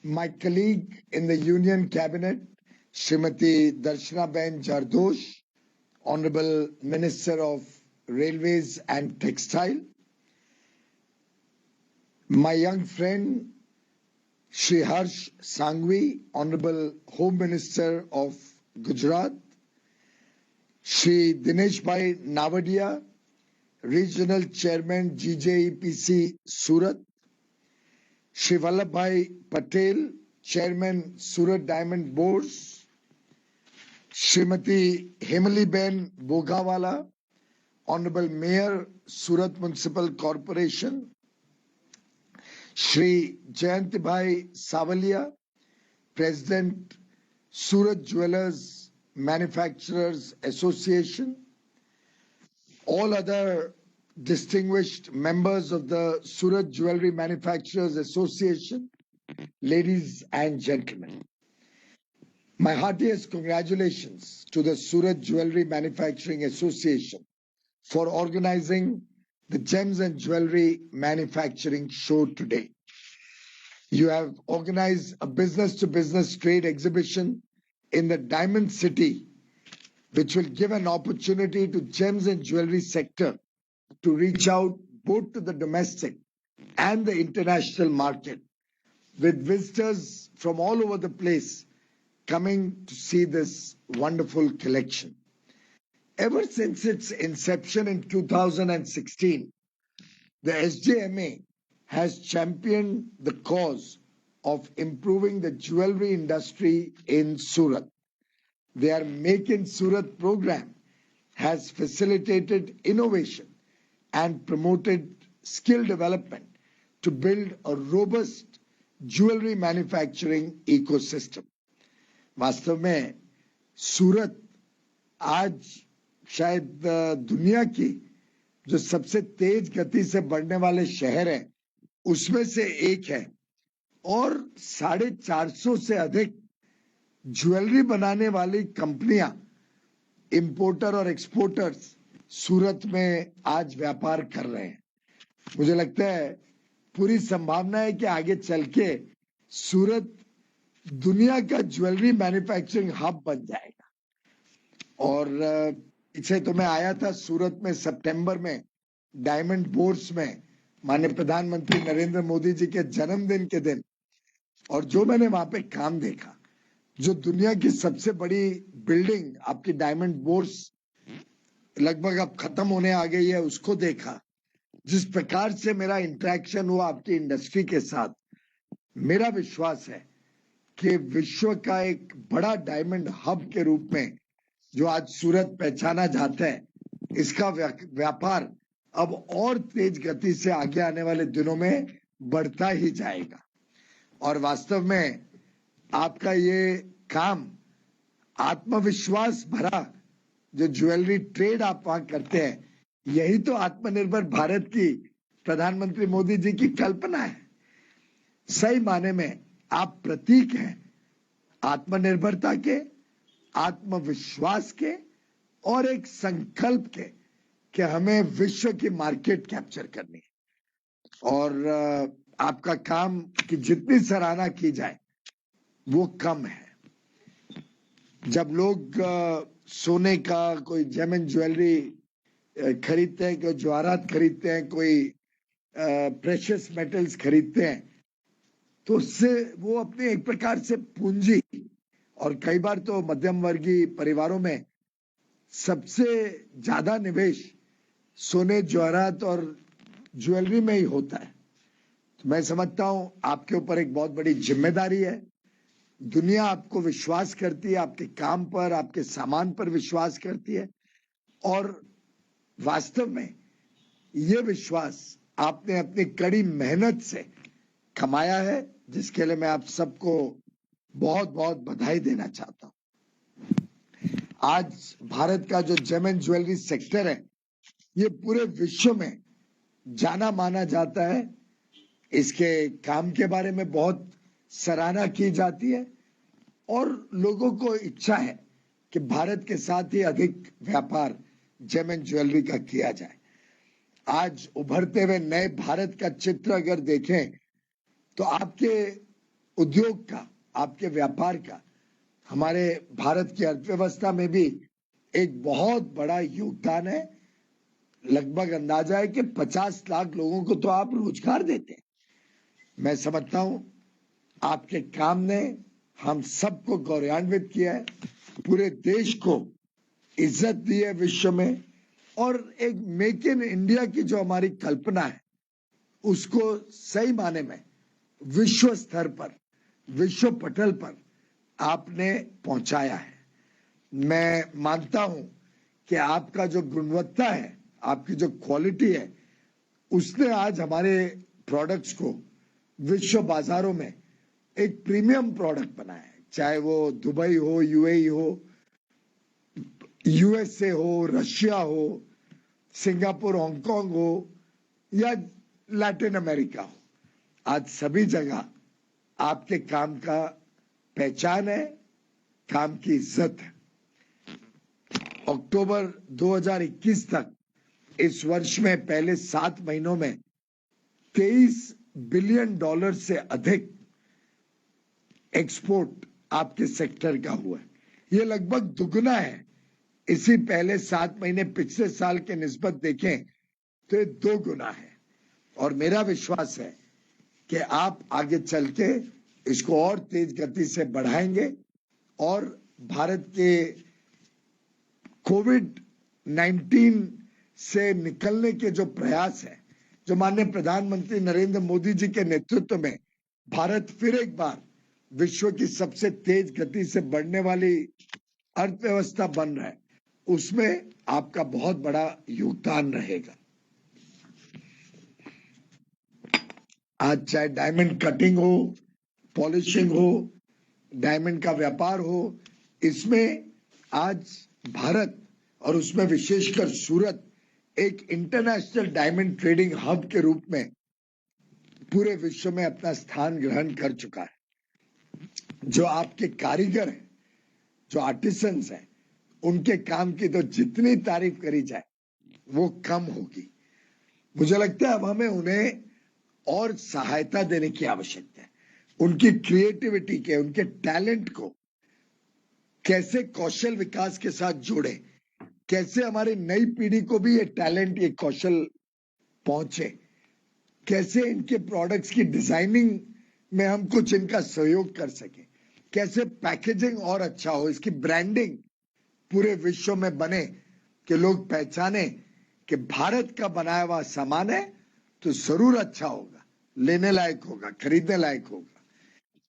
my colleague in the Union Cabinet, Srimati Darshanaben Jardosh, Honorable Minister of Railways and Textile, my young friend Shri Harsh Sanghvi, Honorable Home Minister of Gujarat, Shri Dinesh Bhai Navadia, Regional Chairman GJEPC Surat, Shri Vallabhbhai Patel, Chairman Surat Diamond Boards, Srimati Hemaliben Bogawala, Honorable Mayor Surat Municipal Corporation, Shri Jayantibhai Savalia, President Surat Jewellers Manufacturers Association, all other distinguished members of the Surat Jewelry Manufacturers Association, ladies and gentlemen. My heartiest congratulations to the Surat Jewelry Manufacturing Association for organizing the Gems and Jewelry Manufacturing Show today. You have organized a business-to-business trade exhibition in the Diamond City, which will give an opportunity to gems and jewelry sector to reach out both to the domestic and the international market, with visitors from all over the place coming to see this wonderful collection. Ever since its inception in 2016, the SJMA has championed the cause of improving the jewelry industry in Surat. Their Make in Surat program has facilitated innovation and promoted skill development to build a robust jewelry manufacturing ecosystem. वास्तव में सूरत आज शायद दुनिया की जो सबसे तेज गति से बढ़ने वाले शहर हैं उसमें से एक है और 450 से अधिक ज्वेलरी बनाने वाली कंपनियां, इंपोर्टर और एक्सपोर्टर्स सूरत में आज व्यापार कर रहे हैं। मुझे लगता है पूरी संभावना है कि आगे चल के सूरत दुनिया का ज्वेलरी मैन्युफैक्चरिंग हब बन जाएगा। और पीछे तो मैं आया था सूरत में सितंबर में डायमंड बोर्स में माननीय प्रधानमंत्री नरेंद्र मोदी जी के जन्मदिन के दिन, और जो मैंने वहां पे काम देखा, जो दुनिया की सबसे बड़ी बिल्डिंग आपकी डायमंड बोर्स लगभग अब खत्म होने आ गई है, उसको देखा, जिस प्रकार से मेरा इंटरेक्शन हुआ आपकी इंडस्ट्री के साथ, मेरा विश्वास है कि विश्व का एक बड़ा डायमंड हब के रूप में जो आज सूरत पहचाना जाता है, इसका व्यापार अब और तेज गति से आगे आने वाले दिनों में बढ़ता ही जाएगा। और वास्तव में आपका ये काम आत्मविश्वास भरा जो ज्वेलरी ट्रेड आप वहां करते हैं, यही तो आत्मनिर्भर भारत की प्रधानमंत्री मोदी जी की कल्पना है। सही माने में आप प्रतीक हैं आत्मनिर्भरता के, आत्मविश्वास के और एक संकल्प के कि हमें विश्व की मार्केट कैप्चर करनी है। और आपका काम की जितनी सराहना की जाए वो कम है। जब लोग सोने का कोई जेम एंड ज्वेलरी खरीदते हैं, कोई जवाहरात खरीदते हैं, कोई प्रेशियस मेटल्स खरीदते हैं, तो उससे वो अपने एक प्रकार से पूंजी, और कई बार तो मध्यम वर्गीय परिवारों में सबसे ज्यादा निवेश सोने, जवाहरात और ज्वेलरी में ही होता है। तो मैं समझता हूं आपके ऊपर एक बहुत बड़ी जिम्मेदारी है। दुनिया आपको विश्वास करती है, आपके काम पर, आपके सामान पर विश्वास करती है, और वास्तव में ये विश्वास आपने अपनी कड़ी मेहनत से कमाया है, जिसके लिए मैं आप सबको बहुत बहुत बधाई देना चाहता हूं। आज भारत का जो जेम एंड ज्वेलरी सेक्टर है, ये पूरे विश्व में जाना माना जाता है। इसके काम के बारे में बहुत सराहना की जाती है और लोगों को इच्छा है कि भारत के साथ ही अधिक व्यापार जेम एंड ज्वेलरी का किया जाए। आज उभरते हुए नए भारत का चित्र अगर देखें तो आपके उद्योग का, आपके व्यापार का, हमारे भारत की अर्थव्यवस्था में भी एक बहुत बड़ा योगदान है। लगभग अंदाजा है कि 50 लाख लोगों को तो आप रोजगार देते हैं। मैं समझता हूं आपके काम ने हम सबको गौरवान्वित किया है, पूरे देश को इज्जत दी है विश्व में, और एक मेक इन इंडिया की जो हमारी कल्पना है उसको सही माने में विश्व स्तर पर, विश्व पटल पर आपने पहुंचाया है। मैं मानता हूं कि आपका जो गुणवत्ता है, आपकी जो क्वालिटी है, उसने आज हमारे प्रोडक्ट्स को विश्व बाजारों में एक प्रीमियम प्रोडक्ट बनाया है। चाहे वो दुबई हो, यूएई हो, यूएसए हो, रशिया हो, सिंगापुर, हांगकांग हो या लैटिन अमेरिका हो, आज सभी जगह आपके काम का पहचान है, काम की इज्जत है। अक्टूबर 2021 तक इस वर्ष में पहले 7 महीनों में $23 बिलियन से अधिक एक्सपोर्ट आपके सेक्टर का हुआ है। ये लगभग दुगना है। इसी पहले 7 महीने पिछले साल के निस्बत देखें तो ये 2 गुना है। और मेरा विश्वास है कि आप आगे चल के इसको और तेज गति से बढ़ाएंगे और भारत के कोविड-19 से निकलने के जो प्रयास है, जो माननीय प्रधानमंत्री नरेंद्र मोदी जी के नेतृत्व में भारत फिर एक बार विश्व की सबसे तेज गति से बढ़ने वाली अर्थव्यवस्था बन रहा है, उसमें आपका बहुत बड़ा योगदान रहेगा। आज चाहे डायमंड कटिंग हो, पॉलिशिंग हो, डायमंड का व्यापार हो, इसमें आज भारत और उसमें विशेषकर सूरत एक इंटरनेशनल डायमंड ट्रेडिंग हब के रूप में पूरे विश्व में अपना स्थान ग्रहण कर चुका है। जो आपके कारीगर हैं, जो आर्टिसंस हैं, उनके काम की तो जितनी तारीफ करी जाए वो कम होगी। मुझे लगता है अब हमें उन्हें और सहायता देने की आवश्यकता है। उनकी क्रिएटिविटी के, उनके टैलेंट को कैसे कौशल विकास के साथ जोड़े, कैसे हमारी नई पीढ़ी को भी ये टैलेंट, ये कौशल पहुंचे, कैसे इनके प्रोडक्ट्स की डिजाइनिंग में हम कुछ इनका सहयोग कर सके, कैसे पैकेजिंग और अच्छा हो, इसकी ब्रांडिंग पूरे विश्व में बने कि लोग पहचाने कि भारत का बनाया हुआ सामान है तो जरूर अच्छा होगा, लेने लायक होगा, खरीदने लायक होगा।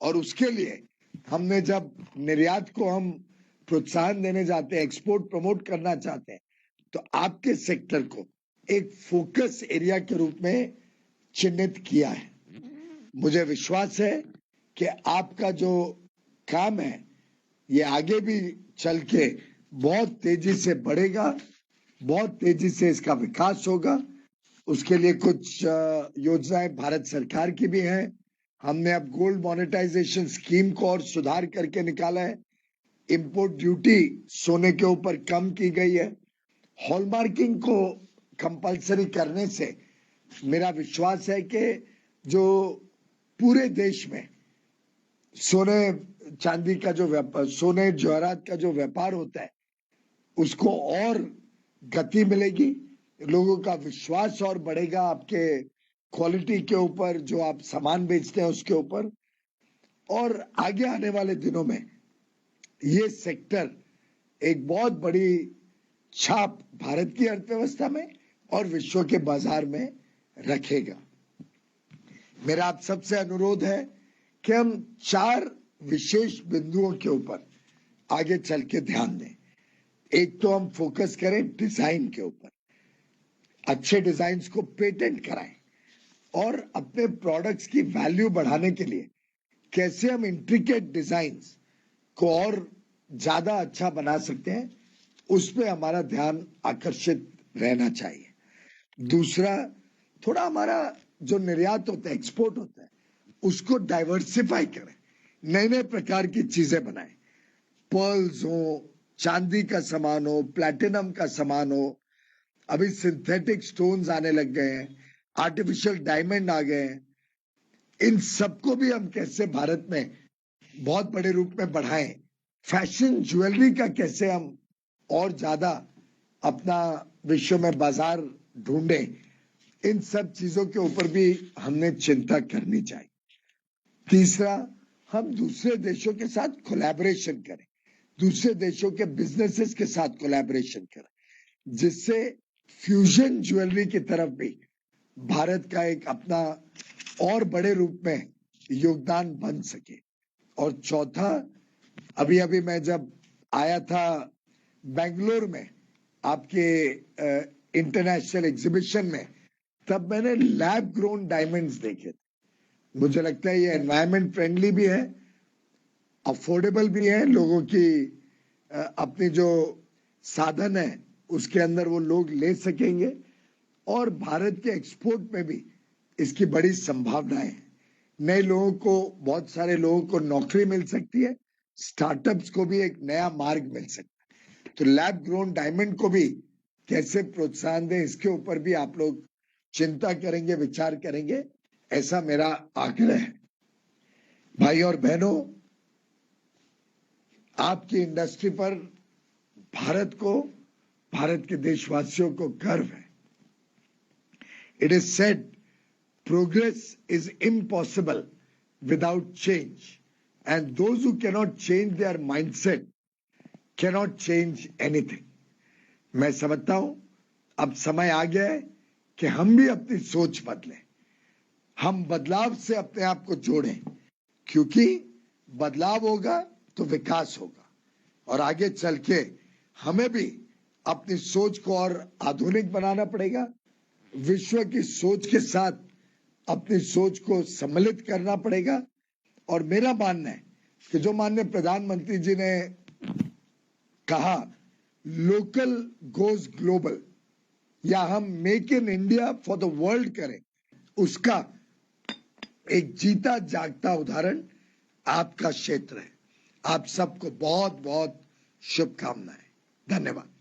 और उसके लिए हमने जब निर्यात को हम प्रोत्साहन देने जाते हैं, एक्सपोर्ट प्रमोट करना चाहते हैं, तो आपके सेक्टर को एक फोकस एरिया के रूप में चिन्हित किया है। मुझे विश्वास है कि आपका जो काम है ये आगे भी चल के बहुत तेजी से बढ़ेगा, बहुत तेजी से इसका विकास होगा। उसके लिए कुछ योजनाएं भारत सरकार की भी हैं। हमने अब गोल्ड मोनेटाइजेशन स्कीम को और सुधार करके निकाला है। इंपोर्ट ड्यूटी सोने के ऊपर कम की गई है। हॉलमार्किंग को कंपलसरी करने से मेरा विश्वास है कि जो पूरे देश में सोने चांदी का जो व्यापार, सोने जवाहरात का जो व्यापार होता है, उसको और गति मिलेगी, लोगों का विश्वास और बढ़ेगा आपके क्वालिटी के ऊपर, जो आप सामान बेचते हैं उसके ऊपर। और आगे आने वाले दिनों में ये सेक्टर एक बहुत बड़ी छाप भारत की अर्थव्यवस्था में और विश्व के बाजार में रखेगा। मेरा आप सबसे अनुरोध है कि हम 4 विशेष बिंदुओं के ऊपर आगे चल के ध्यान दें। एक तो हम फोकस करें डिजाइन के ऊपर, अच्छे डिजाइन्स को पेटेंट कराएं और अपने प्रोडक्ट्स की वैल्यू बढ़ाने के लिए कैसे हम इंट्रिकेट डिजाइन्स को और ज्यादा अच्छा बना सकते हैं, उस पे हमारा ध्यान आकर्षित रहना चाहिए। दूसरा, थोड़ा हमारा जो निर्यात होता है, एक्सपोर्ट होता है, उसको डाइवर्सिफाई करें, नए नए प्रकार की चीजें बनाएं। पर्ल्स हो, चांदी का सामान हो, प्लैटिनम का सामान हो, अभी सिंथेटिक स्टोन्स आने लग गए हैं, आर्टिफिशियल डायमंड आ गए हैं। इन सबको भी हम कैसे भारत में बहुत बड़े रूप में बढ़ाएं, फैशन ज्वेलरी का कैसे हम और ज्यादा अपना विश्व में बाजार ढूंढें, इन सब चीजों के ऊपर भी हमने चिंता करनी चाहिए। तीसरा, हम दूसरे देशों के साथ कोलैबोरेशन करें, दूसरे देशों के बिजनेसेस के साथ कोलैबोरेशन करें, जिससे फ्यूजन ज्वेलरी की तरफ भी भारत का एक अपना और बड़े रूप में योगदान बन सके। और चौथा, अभी अभी मैं जब आया था बेंगलोर में आपके इंटरनेशनल एग्जीबिशन में, तब मैंने लैब ग्रोन डायमंड्स देखे थे। मुझे लगता है ये एनवायरमेंट फ्रेंडली भी है, अफोर्डेबल भी है, लोगों की अपनी जो साधन है उसके अंदर वो लोग ले सकेंगे, और भारत के एक्सपोर्ट में भी इसकी बड़ी संभावनाएं हैं। नए लोगों को, बहुत सारे लोगों को नौकरी मिल सकती है, स्टार्टअप्स को भी एक नया मार्ग मिल सकता है। तो लैब ग्रोन डायमंड को भी कैसे प्रोत्साहन दें, इसके ऊपर भी आप लोग चिंता करेंगे, विचार करेंगे, ऐसा मेरा आग्रह है। भाई और बहनों, आपकी इंडस्ट्री पर भारत को, भारत के देशवासियों को गर्व है। It is said, progress is impossible without change, and those who cannot change their mindset cannot change anything. मैं समझता हूं अब समय आ गया है कि हम भी अपनी सोच बदलें, हम बदलाव से अपने आप को जोड़ें, क्योंकि बदलाव होगा तो विकास होगा, और आगे चल के हमें भी अपनी सोच को और आधुनिक बनाना पड़ेगा, विश्व की सोच के साथ अपनी सोच को सम्मिलित करना पड़ेगा। और मेरा मानना है कि जो माननीय प्रधानमंत्री जी ने कहा, लोकल गोज ग्लोबल, या हम make in India for the world करें, उसका एक जीता जागता उदाहरण आपका क्षेत्र है। आप सबको बहुत बहुत शुभकामनाएं। धन्यवाद।